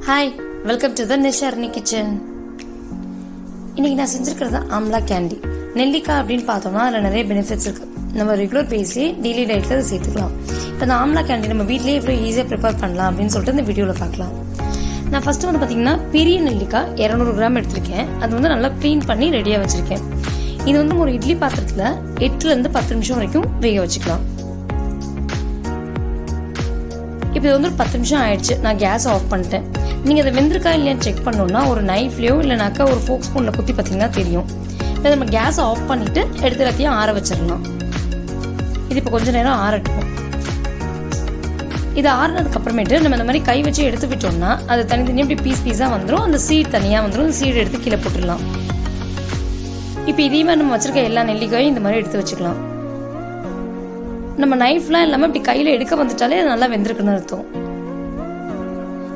Hi, welcome to the Nisharni kitchen. இன்னைக்கு நான் செஞ்சிருக்கிறது amla candy. நெல்லிக்காய் அப்படின்னு பார்த்தோம்னா அதில் நிறைய பெனிஃபிட்ஸ் இருக்கு. நம்ம ரெகுலர் பேஸ்லேயே டெய்லி டயட்டில் அதை சேர்த்துக்கலாம். இப்போ இந்த ஆம்லா கேண்டி நம்ம வீட்லேயே எவ்வளோ ஈஸியாக ப்ரிப்பேர் பண்ணலாம் அப்படின்னு சொல்லிட்டு இந்த வீடியோவில் பார்க்கலாம். நான் ஃபர்ஸ்ட் வந்து பார்த்தீங்கன்னா பெரிய நெல்லிக்காய் 200 கிராம் எடுத்திருக்கேன். அது வந்து நல்லா க்ளீன் பண்ணி ரெடியாக வச்சிருக்கேன். இது வந்து ஒரு இட்லி பாத்திரத்தில் 8 to 10 நிமிஷம் வரைக்கும் வேக வச்சுக்கலாம். இப்போ இது வந்து ஒரு 10 நிமிஷம் ஆயிடுச்சு. நான் கேஸ் ஆஃப் பண்ணிட்டேன். நீங்கள் அதை வெந்திருக்கா இல்லையான்னு செக் பண்ணணும்னா ஒரு நைஃப்லையோ இல்லைனாக்கா ஒரு ஃபோக் ஸ்பூனில் குத்தி பார்த்தீங்கன்னா தெரியும். இப்போ நம்ம கேஸை ஆஃப் பண்ணிவிட்டு எடுத்து எல்லாத்தையும் ஆற வச்சிடலாம். இது இப்போ கொஞ்சம் நேரம் ஆறட்டும். இது ஆறுனதுக்கு அப்புறமேட்டு நம்ம இந்த மாதிரி கை வச்சு எடுத்து விட்டோம்னா அது தனித்தனியாக இப்படி பீஸாக வந்துடும். அந்த சீட் தனியாக வந்துடும். அந்த சீடு எடுத்து கீழே போட்டுடலாம். இப்போ இதே மாதிரி நம்ம வச்சிருக்க எல்லா நெல்லிக்காயும் இந்த மாதிரி எடுத்து வச்சுக்கலாம். நம்ம நைஃப்லாம் இல்லாமல் இப்படி கையில் எடுக்க வந்துட்டாலே அது நல்லா வெந்திருக்குன்னு அர்த்தம்.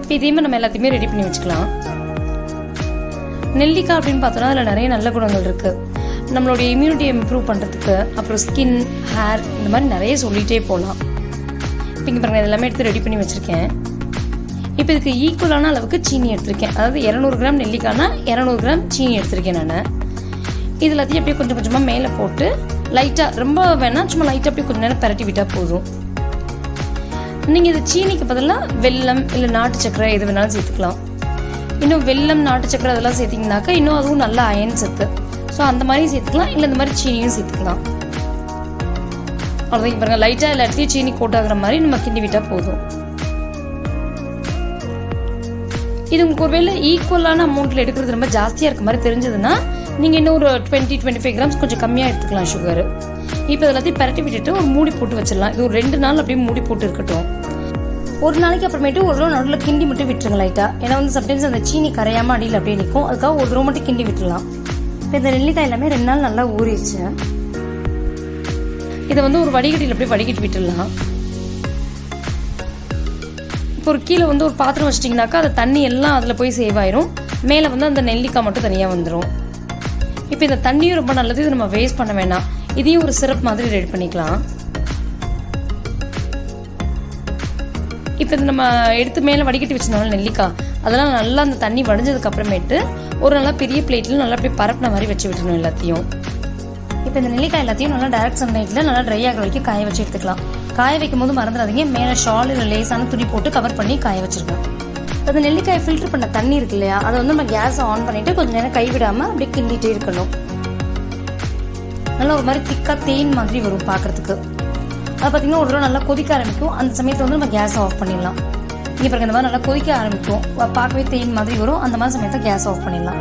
இப்போ இதே மாதிரி நம்ம எல்லாத்தையுமே ரெடி பண்ணி வச்சுக்கலாம். நெல்லிக்காய் அப்படின்னு பார்த்தோன்னா அதில் நிறைய நல்ல குணங்கள் இருக்குது. நம்மளுடைய இம்யூனிட்டியை இம்ப்ரூவ் பண்ணுறதுக்கு, அப்புறம் ஸ்கின், ஹேர், இந்த மாதிரி நிறைய சொல்லிகிட்டே போகலாம். இப்போ இங்கே பாருங்கள், எல்லாமே எடுத்து ரெடி பண்ணி வச்சுருக்கேன். இப்போ இதுக்கு ஈக்குவலான அளவுக்கு சீனி எடுத்திருக்கேன். அதாவது 200 கிராம் நெல்லிக்காய்னா 200 கிராம் சீனி எடுத்திருக்கேன் நான். இது எல்லாத்தையும் அப்படியே கொஞ்சம் கொஞ்சமாக மேலே போட்டு லைட்டாக, ரொம்ப வேணால் சும்மா லைட்டாக அப்படியே கொஞ்சம் நேரம் பரட்டி விட்டால் போதும். நீங்கள் இது சீனிக்கு பதிலாக வெல்லம் இல்லை நாட்டு சக்கரை எது வேணாலும் சேர்த்துக்கலாம். இன்னும் வெல்லம், நாட்டு சக்கரை அதெல்லாம் சேர்த்திங்கனாக்கா இன்னும் அதுவும் நல்ல அயன் சத்து. ஸோ அந்த மாதிரி சேர்த்துக்கலாம். இல்லை இந்த மாதிரி சீனியும் சேர்த்துக்கலாம். அவ்வளோதான். பாருங்கள், லைட்டாக எல்லா இடத்துலையும் சீனி கோட்டாகிற மாதிரி நம்ம கிண்டி விட்டால் போதும். இது உங்களுக்கு ஒருவேளை ஈக்குவலான அமௌண்ட்டில் எடுக்கிறது ரொம்ப ஜாஸ்தியாக இருக்க மாதிரி தெரிஞ்சதுன்னா நீங்கள் இன்னும் ஒரு 20-25 கிராம்ஸ் கொஞ்சம் கம்மியாக எடுத்துக்கலாம் சுகர். இப்போ எல்லாத்தையும் பரட்டி விட்டுட்டு ஒரு மூடி போட்டு வச்சிடலாம். இது ஒரு 2 நாள் அப்படியே மூடி போட்டு இருக்கட்டும். ஒரு நாளைக்கு அப்புறமேட்டு ஒரு தடவை நடுவில் கிண்டி மட்டும் விட்டுருங்க லைட்டாக. ஏன்னா வந்து சம்டைம்ஸ் அந்த சீனி கரையாமல் அடியில் அப்படியே நிற்கும். அதுக்காக ஒரு தடவை மட்டும் கிண்டி விட்டுடலாம். இப்போ இந்த நெல்லிக்காய் எல்லாமே 2 நாள் நல்லா ஊறிடுச்சு. இதை வந்து ஒரு வடிகட்டியில் அப்படியே வடிகட்டி விட்டுடலாம். இப்போ ஒரு கீழே வந்து ஒரு பாத்திரம் வச்சிட்டிங்கனாக்கா அது தண்ணி எல்லாம் அதில் போய் சேவ் ஆயிரும். மேலே வந்து அந்த நெல்லிக்காய் மட்டும் தனியாக வந்துடும். இப்போ இந்த தண்ணியும் ரொம்ப நல்லது. இது நம்ம வேஸ்ட் பண்ண வேணாம். இதையும் ஒரு சிரப் மாதிரி ரெடி பண்ணிக்கலாம். இப்போ இது நம்ம எடுத்து மேலே வடிகட்டி வச்சிருந்தோம்ல நெல்லிக்காய், அதெல்லாம் நல்லா அந்த தண்ணி வடிஞ்சதுக்கு அப்புறமேட்டு ஒரு நல்லா பெரிய பிளேட்டில் நல்லா அப்படியே பரப்பின மாதிரி வச்சு விட்டுணும் எல்லாத்தையும். இப்போ இந்த நெல்லிக்காய் எல்லாத்தையும் நல்லா டைரக்ட் சன்லைட்டில் நல்லா ட்ரை ஆகிற வரைக்கும் காய வச்சு எடுத்துக்கலாம். காய வைக்கும் போது மறந்துடாதீங்க, மேலே ஷால் இல்லை லேசான துணி போட்டு கவர் பண்ணி காய வச்சிருக்கேன். அந்த நெல்லிக்காய் ஃபில்டர் பண்ண தண்ணி இருக்கு இல்லையா, அதை வந்து நம்ம கேஸை ஆன் பண்ணிவிட்டு கொஞ்சம் நேரம் கைவிடாமல் அப்படியே கிண்டிகிட்டே இருக்கணும். நல்லா ஒரு மாதிரி திக்காக தேன் மாதிரி வரும் பார்க்குறதுக்கு. அது பார்த்திங்கன்னா ஒரு தடவை நல்லா கொதிக்க ஆரம்பிக்கும். அந்த சமயத்தில் வந்து நம்ம கேஸை ஆஃப் பண்ணிடலாம். இங்கே பாருங்க, இந்த மாதிரி நல்லா கொதிக்க ஆரம்பிக்கும். பார்க்கவே தேன் மாதிரி வரும். அந்த மாதிரி சமயத்தை கேஸ் ஆஃப் பண்ணிடலாம்.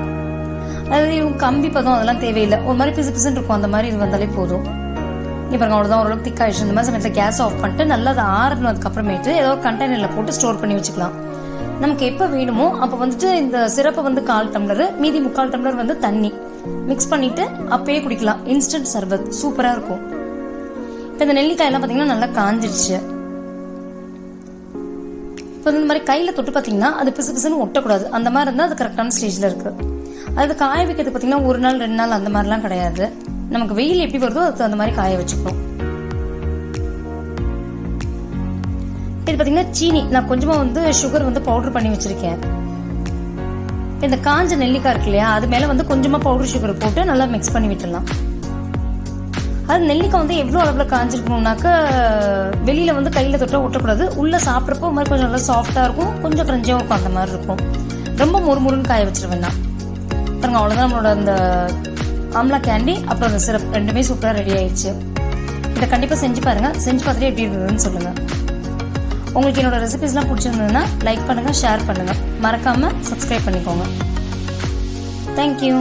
அதாவது கம்பி பதம் அதெல்லாம் தேவையில்லை. ஒரு மாதிரி பிசுன்னு இருக்கும். அந்த மாதிரி இது வந்தாலே போதும். இங்கே பாருங்க, அவ்வளோதான். ஓரளவுக்கு திக்காகிடுச்சு. இந்த மாதிரி சமயத்தில் கேஸ் ஆஃப் பண்ணிட்டு நல்லா அதை ஆறுனதுக்கு அப்புறமேட்டு ஏதோ ஒரு கண்டெய்னரில் போட்டு ஸ்டோர் பண்ணி வச்சுக்கலாம். நமக்கு எப்போ வேணுமோ அப்போ வந்துட்டு இந்த சிரப்பை வந்து 1/4 டம்ளர், மீதி 3/4 டம்ளர் வந்து தண்ணி மிக்ஸ் பண்ணிட்டு அப்பயே குடிக்கலாம். இன்ஸ்டன்ட் சர்பத் சூப்பராக இருக்கும். இப்போ இந்த நெல்லிக்காயெல்லாம் பார்த்தீங்கன்னா நல்லா காஞ்சிடுச்சு. இப்போ இந்த மாதிரி கையில் தொட்டு பார்த்தீங்கன்னா அது பிசுன்னு ஒட்டக்கூடாது. அந்த மாதிரி இருந்தால் அது கரெக்டான ஸ்டேஜில் இருக்குது. அது காய வைக்கிறது பார்த்தீங்கன்னா 1 நாள் 2 நாள் அந்த மாதிரிலாம் கிடையாது. நமக்கு வெயில் எப்படி வருதோ அதுக்கு அந்த மாதிரி காய வச்சுக்கணும். இது பார்த்தீங்கன்னா சீனி நான் கொஞ்சமாக வந்து சுகர் வந்து பவுடர் பண்ணி வச்சுருக்கேன். இந்த காஞ்ச நெல்லிக்காய் இருக்கு இல்லையா, அது மேலே வந்து கொஞ்சமாக பவுடர் சுகர் போட்டு நல்லா மிக்ஸ் பண்ணி விட்டுடலாம். அது நெல்லிக்காய் வந்து எவ்வளோ அளவில் காஞ்சிருக்கணும்னாக்கா வெளியில் வந்து கையில் தொட்டால் ஒட்டக்கூடாது. உள்ளே சாப்பிட்றப்போ மாதிரி கொஞ்சம் நல்லா சாஃப்டாக இருக்கும், கொஞ்சம் கிரஞ்சியாக இருக்கும். அந்த மாதிரி இருக்கும். ரொம்ப முறுமுறுன்னு காய வச்சிட வேண்டாம். பாருங்க, அவ்வளோதான். நம்மளோட அந்த ஆம்லா கேண்டி அப்புறம் அந்த சிரப் ரெண்டுமே சூப்பராக ரெடி ஆயிடுச்சு. இதை கண்டிப்பாக செஞ்சு பாருங்கள். செஞ்சு பார்த்துட்டு எப்படி இருந்ததுன்னு சொல்லுங்கள். உங்களுக்கு என்னோட ரெசிபிஸ்லாம் பிடிச்சிருந்ததுன்னா லைக் பண்ணுங்கள், ஷேர் பண்ணுங்கள். மறக்காமல் சப்ஸ்கிரைப் பண்ணிக்கோங்க. தேங்க்யூ.